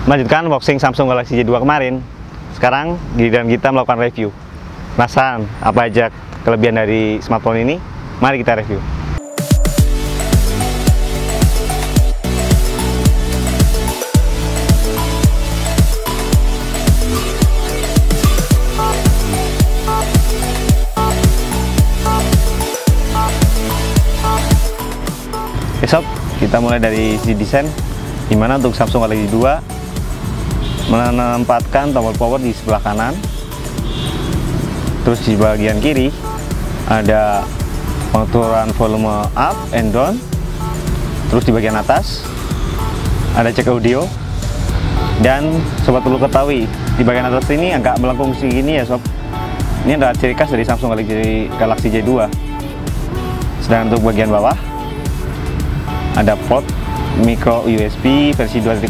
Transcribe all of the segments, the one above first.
Melanjutkan unboxing Samsung Galaxy J2 kemarin. Sekarang giliran kita melakukan review. Penasaran apa aja kelebihan dari smartphone ini? Mari kita review. Sob, kita mulai dari sisi desain, dimana untuk Samsung Galaxy 2 menempatkan tombol power di sebelah kanan, terus di bagian kiri ada pengaturan volume up and down, terus di bagian atas ada cek audio. Dan sobat perlu ketahui, di bagian atas ini agak melengkung segini ya sob, ini adalah ciri khas dari Samsung Galaxy J2. Sedangkan untuk bagian bawah ada port micro USB versi 2.0.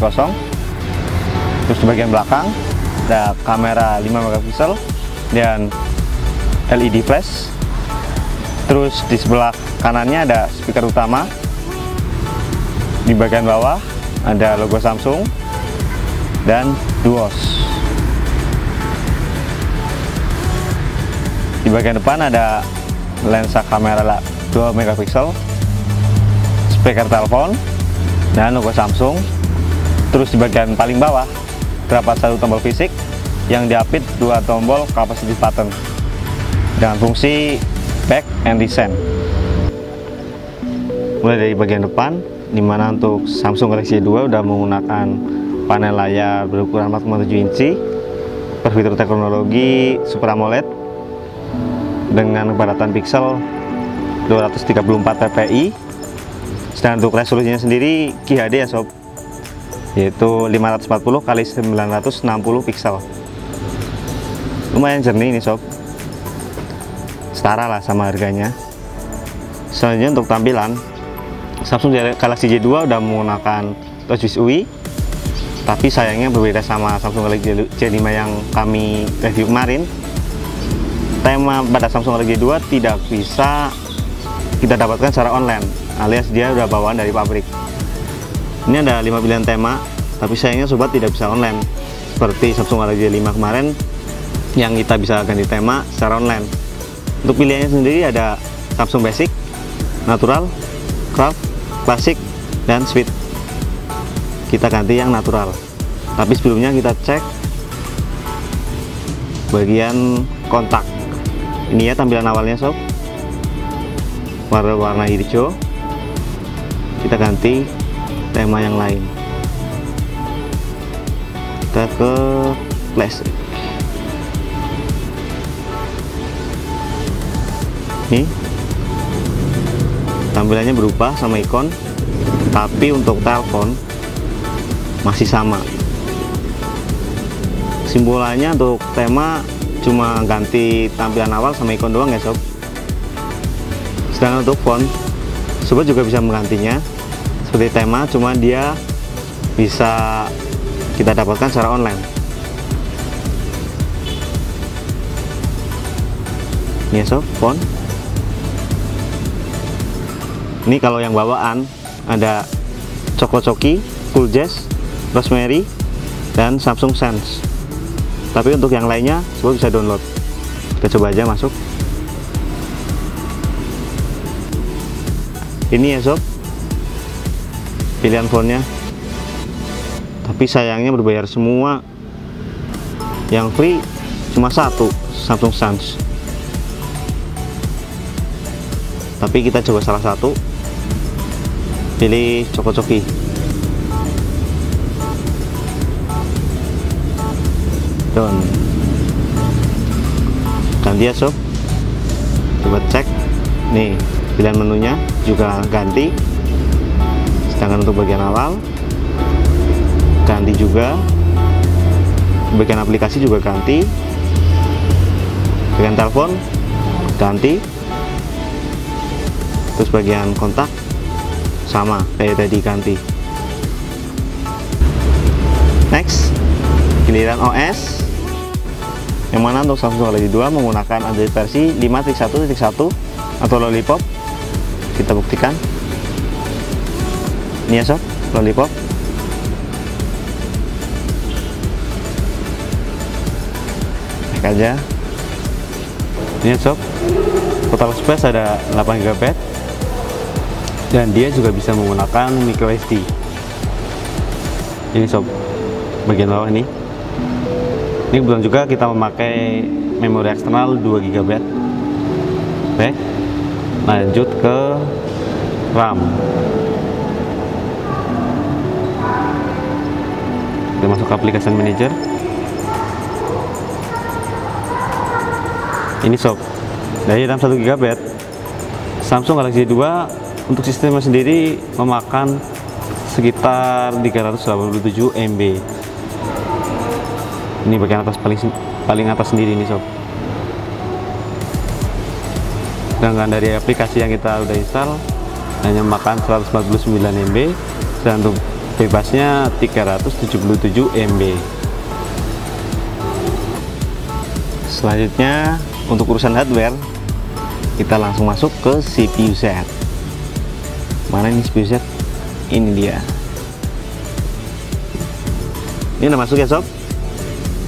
Terus di bagian belakang ada kamera 5 megapiksel dan LED flash. Terus di sebelah kanannya ada speaker utama. Di bagian bawah ada logo Samsung dan Duos. Di bagian depan ada lensa kamera 2 megapiksel, speaker telepon dan logo Samsung. Terus di bagian paling bawah terdapat satu tombol fisik yang diapit 2 tombol capacitive button dengan fungsi back and descent. Mulai dari bagian depan, dimana untuk Samsung Galaxy J2 sudah menggunakan panel layar berukuran 4,7 inci berfitur teknologi Super AMOLED dengan kepadatan piksel 234 ppi. Sedangkan untuk resolusinya sendiri QHD ya sob, yaitu 540 x 960 piksel. Lumayan jernih ini sob, setara lah sama harganya. Selanjutnya untuk tampilan, Samsung Galaxy J2 udah menggunakan TouchWiz UI, tapi sayangnya berbeda sama Samsung Galaxy J5 yang kami review kemarin. Tema pada Samsung Galaxy J2 tidak bisa kita dapatkan secara online, alias dia udah bawaan dari pabrik. Ini ada 5 pilihan tema, tapi sayangnya sobat tidak bisa online seperti Samsung Galaxy J5 kemarin yang kita bisa ganti tema secara online. Untuk pilihannya sendiri ada Samsung Basic, Natural, Craft, Classic, dan Sweet. Kita ganti yang natural, tapi sebelumnya kita cek bagian kontak. Ini ya tampilan awalnya sob, warna hijau. Kita ganti tema yang lain, kita ke plastik. Nih tampilannya berubah sama ikon, tapi untuk telepon masih sama. Simbolannya untuk tema cuma ganti tampilan awal sama ikon doang ya sob. Sedangkan untuk font, sobat juga bisa menggantinya seperti tema, cuma dia bisa kita dapatkan secara online. Ini ya sob, font. Ini kalau yang bawaan ada Chocochoki, Cool Jazz, Rosemary, dan Samsung Sense. Tapi untuk yang lainnya sobat bisa download. Kita coba aja masuk. Ini ya sob, pilihan fontnya, tapi sayangnya berbayar semua. Yang free cuma satu, Samsung Sense. Tapi kita coba salah satu, pilih Chocochoki. Down. Ganti ya sob, coba cek. Nih pilihan menunya juga ganti. Sedangkan untuk bagian awal ganti juga, bagian aplikasi juga ganti, bagian telepon ganti, terus bagian kontak sama kayak tadi ganti. Next, giliran OS, yang mana untuk Samsung Galaxy 2 menggunakan Android versi 5.1.1 atau Lollipop. Kita buktikan. Ini ya sob, Lollipop. cek aja. Ini sob, total space ada 8 GB dan dia juga bisa menggunakan micro SD. Ini sob, bagian bawah ini kebetulan juga kita memakai memori eksternal 2 GB. Oke, lanjut ke RAM. Kita masuk ke application manager. Ini sob, dari RAM 1 GB, Samsung Galaxy 2 untuk sistemnya sendiri memakan sekitar 387 MB. Ini bagian atas paling atas sendiri ini sob. Sedangkan dari aplikasi yang kita udah install hanya makan 149 MB dan untuk bebasnya 377 MB. Selanjutnya untuk urusan hardware, kita langsung masuk ke CPU Z. Mana ini CPU Z? Ini dia. Ini udah masuk ya sob.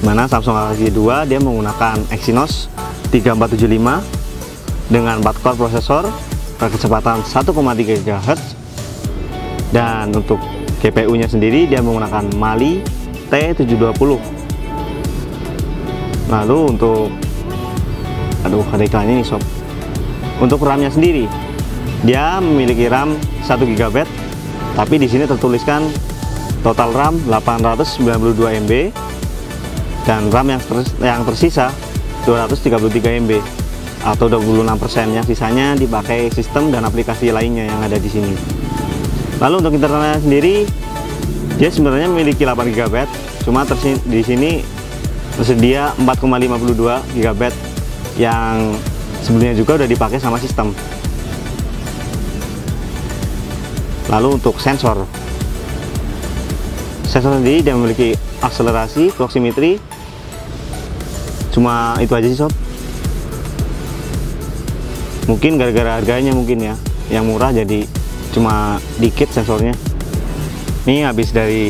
Mana Samsung Galaxy 2 dia menggunakan Exynos 3475 dengan 4 core prosesor berkecepatan 1,3 GHz, dan untuk GPU nya sendiri dia menggunakan Mali T720. Lalu untuk ada iklannya nih sob. Untuk RAM-nya sendiri, dia memiliki RAM 1 GB, tapi di sini tertuliskan total RAM 892 MB dan RAM yang tersisa 233 MB atau 26%, yang sisanya dipakai sistem dan aplikasi lainnya yang ada di sini. Lalu untuk internalnya sendiri, dia sebenarnya memiliki 8 GB, cuma di sini tersedia 4,52 GB yang sebelumnya juga udah dipakai sama sistem. Lalu untuk sensor sendiri dia memiliki akselerasi, proximity, cuma itu aja sih sob. Mungkin gara-gara harganya mungkin ya, yang murah jadi cuma dikit sensornya. Ini habis dari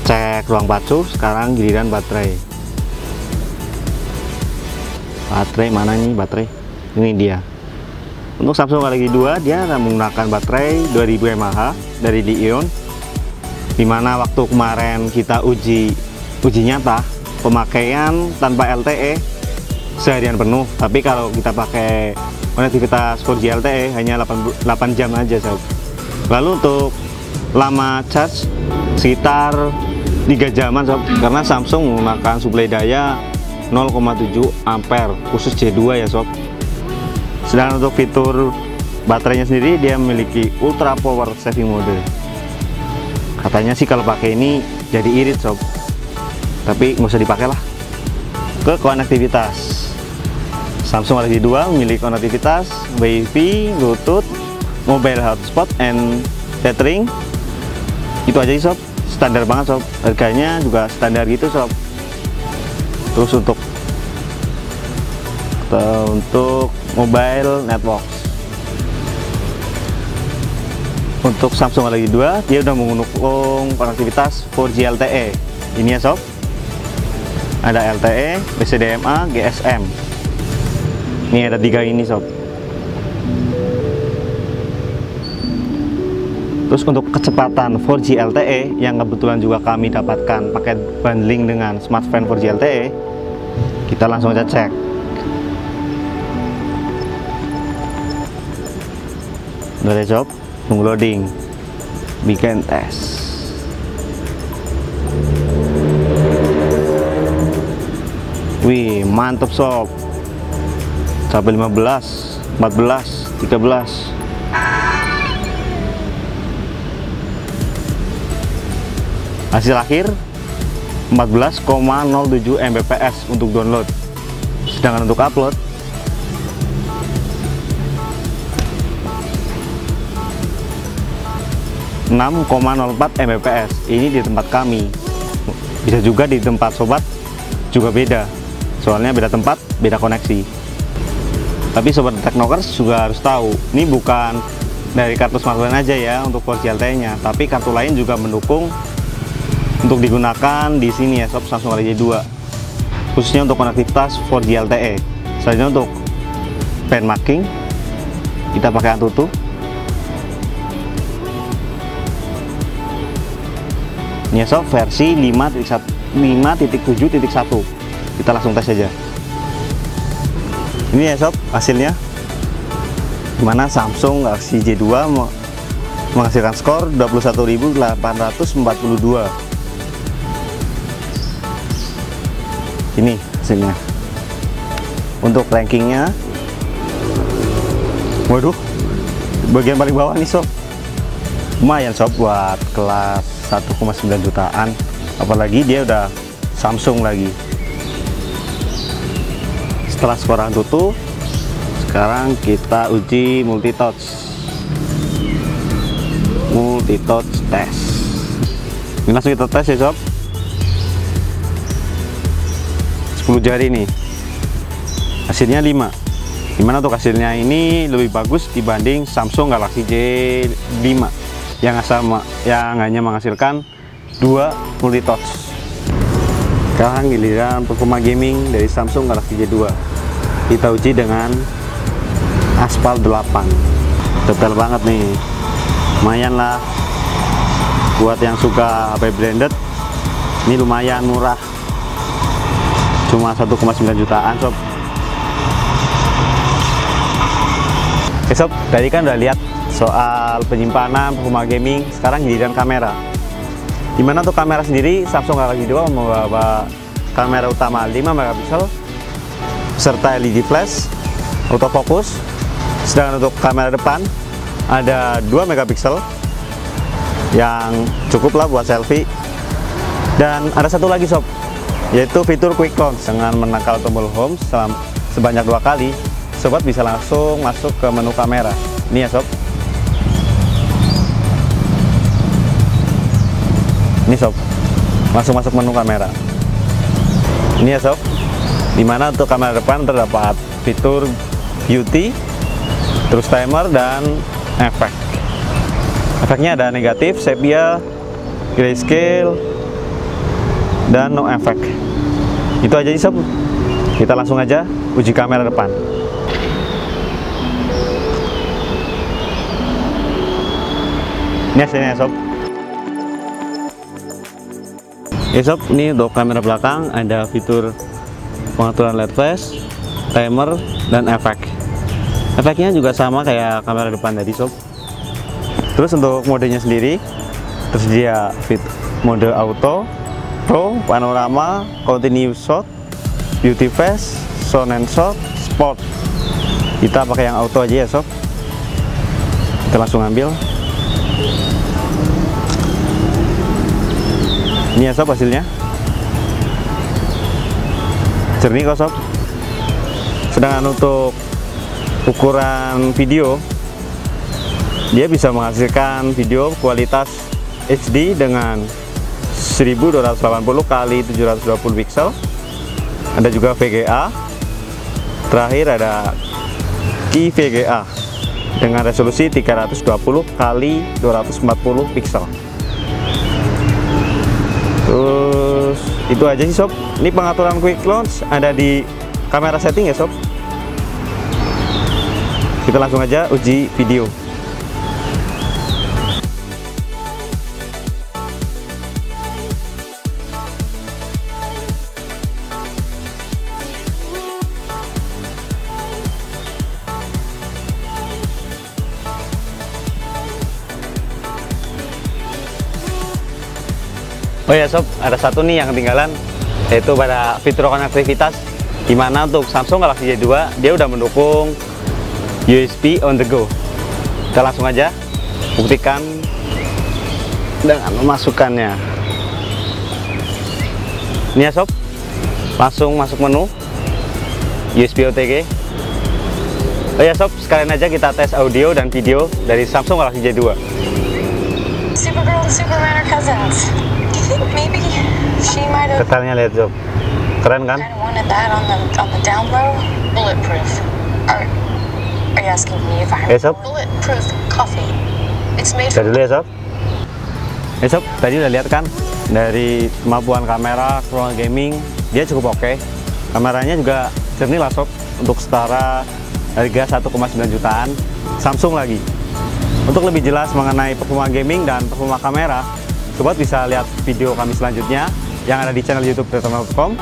cek ruang pacu, sekarang giliran baterai. Baterai mana nih baterai? Ini dia. Untuk Samsung Galaxy 2 dia menggunakan baterai 2000 mAh dari Li-ion, dimana waktu kemarin kita uji nyata pemakaian tanpa LTE seharian penuh, tapi kalau kita pakai konektivitas 4G LTE hanya 8 jam aja sob. Lalu untuk lama charge sekitar 3 jaman sob, karena Samsung menggunakan suplai daya 0,7 ampere khusus J2 ya sob. Sedangkan untuk fitur baterainya sendiri dia memiliki ultra power saving mode. Katanya sih kalau pakai ini jadi irit sob, tapi nggak usah dipakai lah. Ke konektivitas, Samsung Galaxy 2 memiliki konektivitas Wi-Fi, Bluetooth, mobile hotspot, and tethering. Itu aja sih sob, standar banget sob. Harganya juga standar gitu sob. Terus untuk mobile network, untuk Samsung Galaxy 2 dia udah menggunakan konektivitas 4G LTE. Ini ya sob, ada LTE, BCDMA, GSM. Ini ada 3 ini sob. Terus untuk kecepatan 4G LTE yang kebetulan juga kami dapatkan paket bundling dengan smartphone 4G LTE, kita langsung aja cek. Udah deh sob, tunggu loading, bikin tes. Wih, mantep sob, sampai 15, 14, 13. Hasil akhir 14,07 Mbps untuk download. Sedangkan untuk upload (6,04 Mbps). Ini di tempat kami, bisa juga di tempat sobat juga beda, soalnya beda tempat, beda koneksi. Tapi sobat Teknokers juga harus tahu, ini bukan dari kartu smartphone aja ya untuk 4G LTE nya, tapi kartu lain juga mendukung untuk digunakan di sini ya sob, Samsung Galaxy 2. khususnya untuk konektivitas 4G LTE. Selanjutnya untuk benchmarking kita pakai Antutu. Ini ya sob, versi 5.7.1. Kita langsung tes saja. Ini ya sob hasilnya, dimana Samsung Galaxy J2 menghasilkan skor 21.842. Ini hasilnya. Untuk rankingnya, waduh, bagian paling bawah nih sob. Lumayan sob buat kelas 1,9 jutaan, apalagi dia udah Samsung lagi. Setelah skor Antutu, sekarang kita uji multi-touch test. Ini langsung kita tes ya sob. 10 jari nih, hasilnya 5. Dimana untuk hasilnya ini lebih bagus dibanding Samsung Galaxy J5 yang hanya menghasilkan 2 multi-touch. Sekarang giliran performa gaming dari Samsung Galaxy J2. Kita uji dengan Aspal 8. Detail banget nih, lumayan lah buat yang suka HP branded. Ini lumayan murah, cuma 1,9 jutaan sob. Oke sob, tadi kan udah lihat soal penyimpanan, performa gaming. Sekarang giliran kamera. Dimana untuk kamera sendiri, Samsung Galaxy J2 membawa kamera utama 5 megapiksel serta LED flash, autofocus. Sedangkan untuk kamera depan ada 2 megapiksel yang cukup lah buat selfie. Dan ada satu lagi sob, yaitu fitur quick launch. Dengan menekan tombol home sebanyak 2 kali, sobat bisa langsung masuk ke menu kamera. Ini ya sob. Ini sob, langsung masuk menu kamera. Ini ya sob, dimana untuk kamera depan terdapat fitur beauty, terus timer dan efek. Efeknya ada negatif, sepia, grayscale, dan no efek. Itu aja sih sob. Kita langsung aja uji kamera depan. Ini hasilnya ya sob. Ya sob, ini untuk kamera belakang ada fitur pengaturan LED flash, timer, dan efek. Efeknya juga sama kayak kamera depan tadi sob. Terus untuk modenya sendiri tersedia mode auto, pro, panorama, continuous shot, beauty fast, sound and shot, sport. Kita pakai yang auto aja ya sob. Kita langsung ambil. Ini ya sob hasilnya, jernih kok sob. Sedangkan untuk ukuran video, dia bisa menghasilkan video kualitas HD dengan 1280 x 720 pixel. Ada juga VGA, terakhir ada IVGA dengan resolusi 320 x 240 pixel. Terus itu aja sih sob. Ini pengaturan quick launch ada di kamera setting ya sob. Kita langsung aja uji video. Oh ya sob, ada satu nih yang ketinggalan, yaitu pada fitur konektivitas. Dimana untuk Samsung Galaxy J2 dia udah mendukung USB on the go. Kita langsung aja buktikan dengan memasukkannya. Ini ya sob, langsung masuk menu USB OTG. Oh ya sob, sekalian aja kita tes audio dan video dari Samsung Galaxy J2. Supergirl and Superman are cousins. Maybe she might have Detailnya lihat sob, keren kan? kind of wanted that on the down low. Bulletproof. Are you asking me if I have Sob. bulletproof coffee? It's made Tadi from dulu ya sob. Sob, tadi udah lihat kan dari kemampuan kamera, performa gaming dia cukup oke. Kameranya juga jernih lah sob, untuk setara harga 1,9 jutaan, Samsung lagi. Untuk lebih jelas mengenai performa gaming dan performa kamera, sobat bisa lihat video kami selanjutnya yang ada di channel YouTube Detekno.com.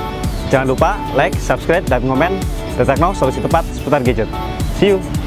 Jangan lupa like, subscribe, dan komen. Detekno, solusi tepat seputar gadget. See you!